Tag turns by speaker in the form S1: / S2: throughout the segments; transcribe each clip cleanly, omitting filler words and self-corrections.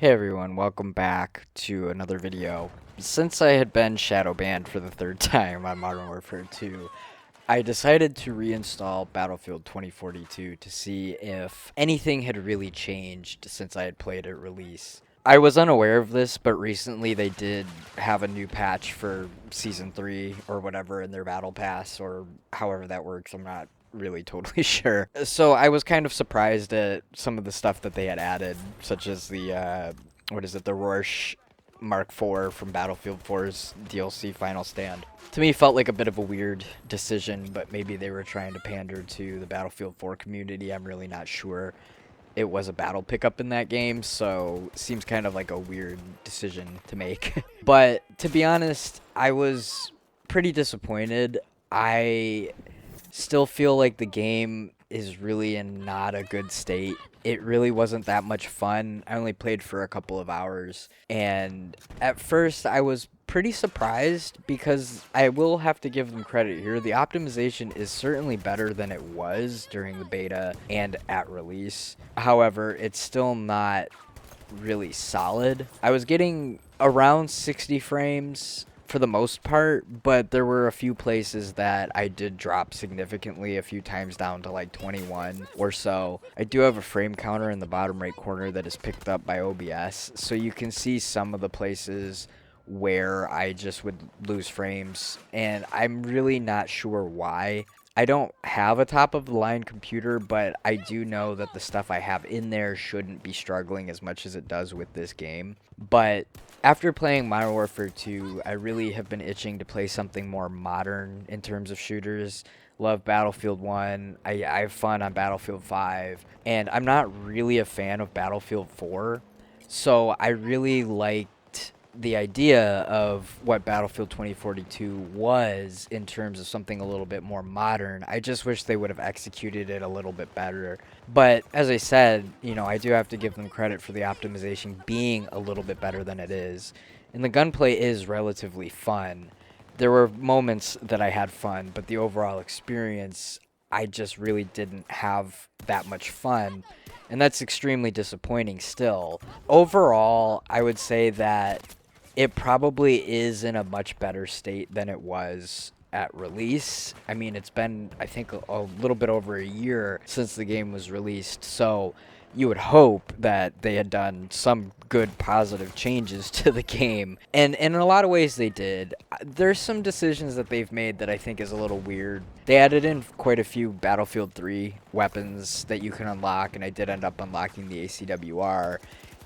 S1: Hey everyone, welcome back to another video. Since I had been shadow banned for the third time on Modern Warfare 2, I decided to reinstall Battlefield 2042 to see if anything had really changed since I had played at release. I was unaware of this, but recently they did have a new patch for Season 3 or whatever in their Battle Pass, or however that works. I'm not really totally sure. So I was kind of surprised at some of the stuff that they had added, such as the, the Rorsch Mark IV from Battlefield 4's DLC Final Stand. To me, felt like a bit of a weird decision, but maybe they were trying to pander to the Battlefield 4 community. I'm really not sure. It was a battle pickup in that game, so seems kind of like a weird decision to make. But to be honest, I was pretty disappointed. I still feel like the game is really in not a good state. It really wasn't that much fun. I only played for a couple of hours, and at first I was pretty surprised because I will have to give them credit here. The optimization is certainly better than it was during the beta and at release. However, it's still not really solid. I was getting around 60 frames for the most part, but there were a few places that I did drop significantly, a few times down to like 21 or so. I do have a frame counter in the bottom right corner that is picked up by OBS, so you can see some of the places where I just would lose frames, and I'm really not sure why. I don't have a top-of-the-line computer, but I do know that the stuff I have in there shouldn't be struggling as much as it does with this game. But after playing Modern Warfare 2, I really have been itching to play something more modern in terms of shooters. Love Battlefield 1, I have fun on Battlefield 5, and I'm not really a fan of Battlefield 4, so I really liked the idea of what Battlefield 2042 was in terms of something a little bit more modern. I just wish they would have executed it a little bit better. But as I said, I do have to give them credit for the optimization being a little bit better than it is. And the gunplay is relatively fun. There were moments that I had fun, but the overall experience, I just really didn't have that much fun. And that's extremely disappointing still. Overall, I would say that it probably is in a much better state than it was at release. I mean, it's been, I think, a little bit over a year since the game was released, so you would hope that they had done some good positive changes to the game. And in a lot of ways they did. There's some decisions that they've made that I think is a little weird. They added in quite a few Battlefield 3 weapons that you can unlock, and I did end up unlocking the ACWR.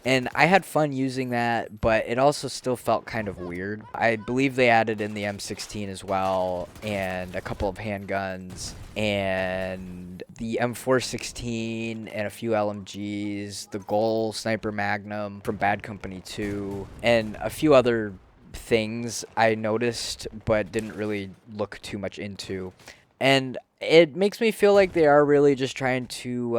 S1: And I had fun using that, but it also still felt kind of weird. I believe they added in the M16 as well, and a couple of handguns, and the M416, and a few LMGs, the Goal Sniper Magnum from Bad Company 2, and a few other things I noticed but didn't really look too much into. And it makes me feel like they are really just trying to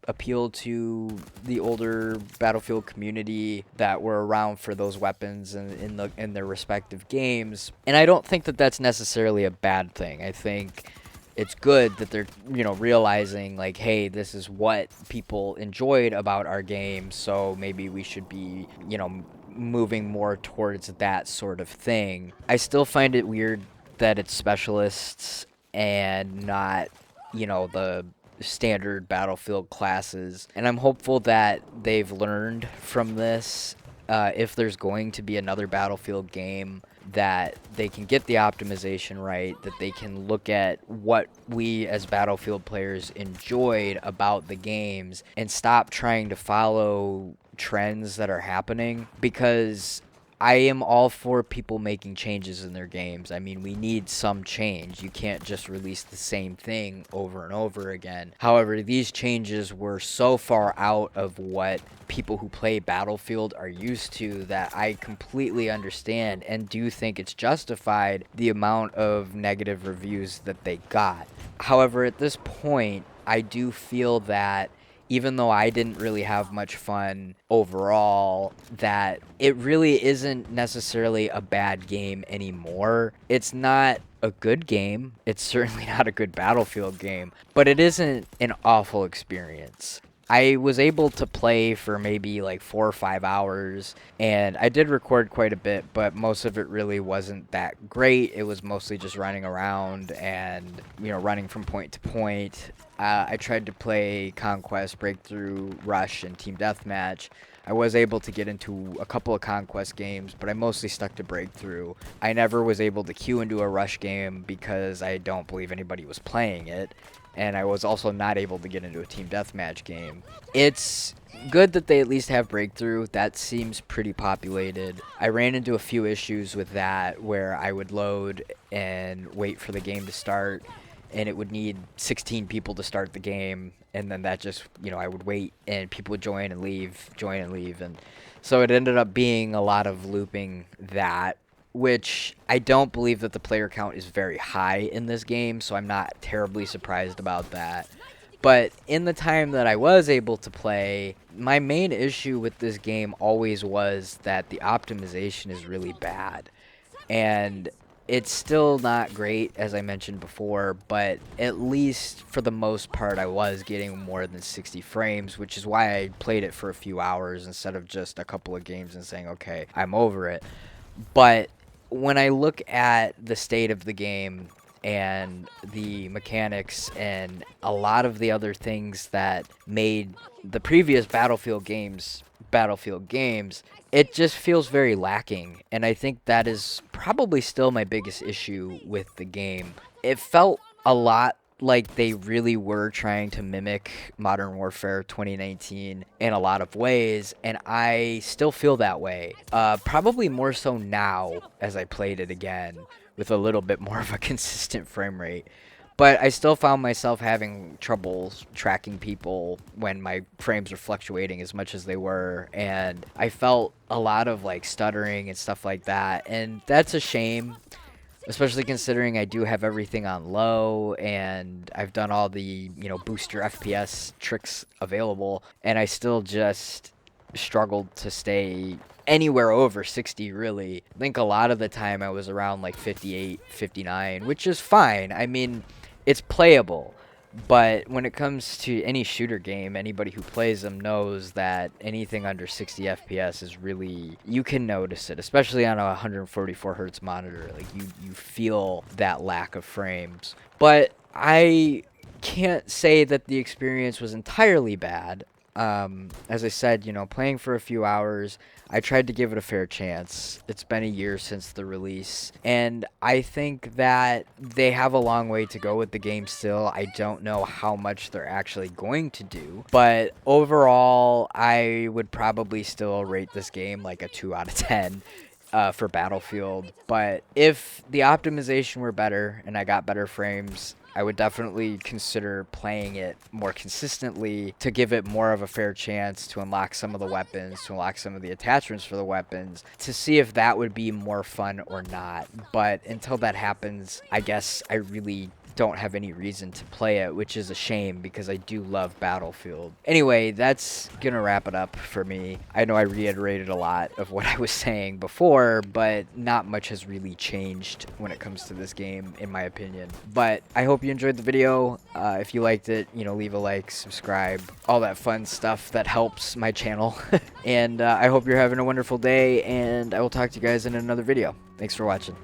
S1: appeal to the older Battlefield community that were around for those weapons in their respective games. And I don't think that that's necessarily a bad thing. I think it's good that they're, realizing, like, hey, this is what people enjoyed about our game, so maybe we should be, moving more towards that sort of thing. I still find it weird that it's specialists and not, the standard Battlefield classes. And I'm hopeful that they've learned from this. If there's going to be another Battlefield game, that they can get the optimization right, that they can look at what we as Battlefield players enjoyed about the games and stop trying to follow trends that are happening, because I am all for people making changes in their games. I mean, we need some change. You can't just release the same thing over and over again. However, these changes were so far out of what people who play Battlefield are used to that I completely understand and do think it's justified the amount of negative reviews that they got. However, at this point, I do feel that even though I didn't really have much fun overall, that it really isn't necessarily a bad game anymore. It's not a good game. It's certainly not a good Battlefield game, but it isn't an awful experience. I was able to play for maybe like 4 or 5 hours, and I did record quite a bit, but most of it really wasn't that great. It was mostly just running around and, running from point to point. I tried to play Conquest, Breakthrough, Rush, and Team Deathmatch. I was able to get into a couple of Conquest games, but I mostly stuck to Breakthrough. I never was able to queue into a Rush game because I don't believe anybody was playing it, and I was also not able to get into a Team Deathmatch game. It's good that they at least have Breakthrough. That seems pretty populated. I ran into a few issues with that where I would load and wait for the game to start, and it would need 16 people to start the game, and then that just, I would wait, and people would join and leave, and so it ended up being a lot of looping that, which I don't believe that the player count is very high in this game, so I'm not terribly surprised about that. But in the time that I was able to play, my main issue with this game always was that the optimization is really bad. And it's still not great, as I mentioned before, but at least for the most part, I was getting more than 60 frames, which is why I played it for a few hours instead of just a couple of games and saying, okay, I'm over it. But when I look at the state of the game and the mechanics and a lot of the other things that made the previous Battlefield games, it just feels very lacking, and I think that is probably still my biggest issue with the game. It felt a lot like they really were trying to mimic Modern Warfare 2019 in a lot of ways, and I still feel that way. Probably more so now as I played it again with a little bit more of a consistent frame rate. But I still found myself having trouble tracking people when my frames were fluctuating as much as they were, and I felt a lot of like stuttering and stuff like that, and that's a shame, especially considering I do have everything on low and I've done all the, booster FPS tricks available, and I still just struggled to stay anywhere over 60, really. I think a lot of the time I was around like 58, 59, which is fine. I mean, it's playable, but when it comes to any shooter game, anybody who plays them knows that anything under 60 FPS is really, you can notice it, especially on a 144 hertz monitor. Like you feel that lack of frames. But I can't say that the experience was entirely bad. As I said, playing for a few hours, I tried to give it a fair chance. It's been a year since the release, and I think that they have a long way to go with the game still. I don't know how much they're actually going to do, but overall, I would probably still rate this game like a 2 out of 10. For Battlefield, but if the optimization were better and I got better frames, I would definitely consider playing it more consistently to give it more of a fair chance to unlock some of the weapons, to unlock some of the attachments for the weapons, to see if that would be more fun or not. But until that happens, I guess I really don't have any reason to play it, which is a shame because I do love Battlefield. Anyway, that's gonna wrap it up for me. I know I reiterated a lot of what I was saying before, but not much has really changed when it comes to this game, in my opinion. But I hope you enjoyed the video. If you liked it, leave a like, subscribe, all that fun stuff that helps my channel. And I hope you're having a wonderful day, and I will talk to you guys in another video. Thanks for watching.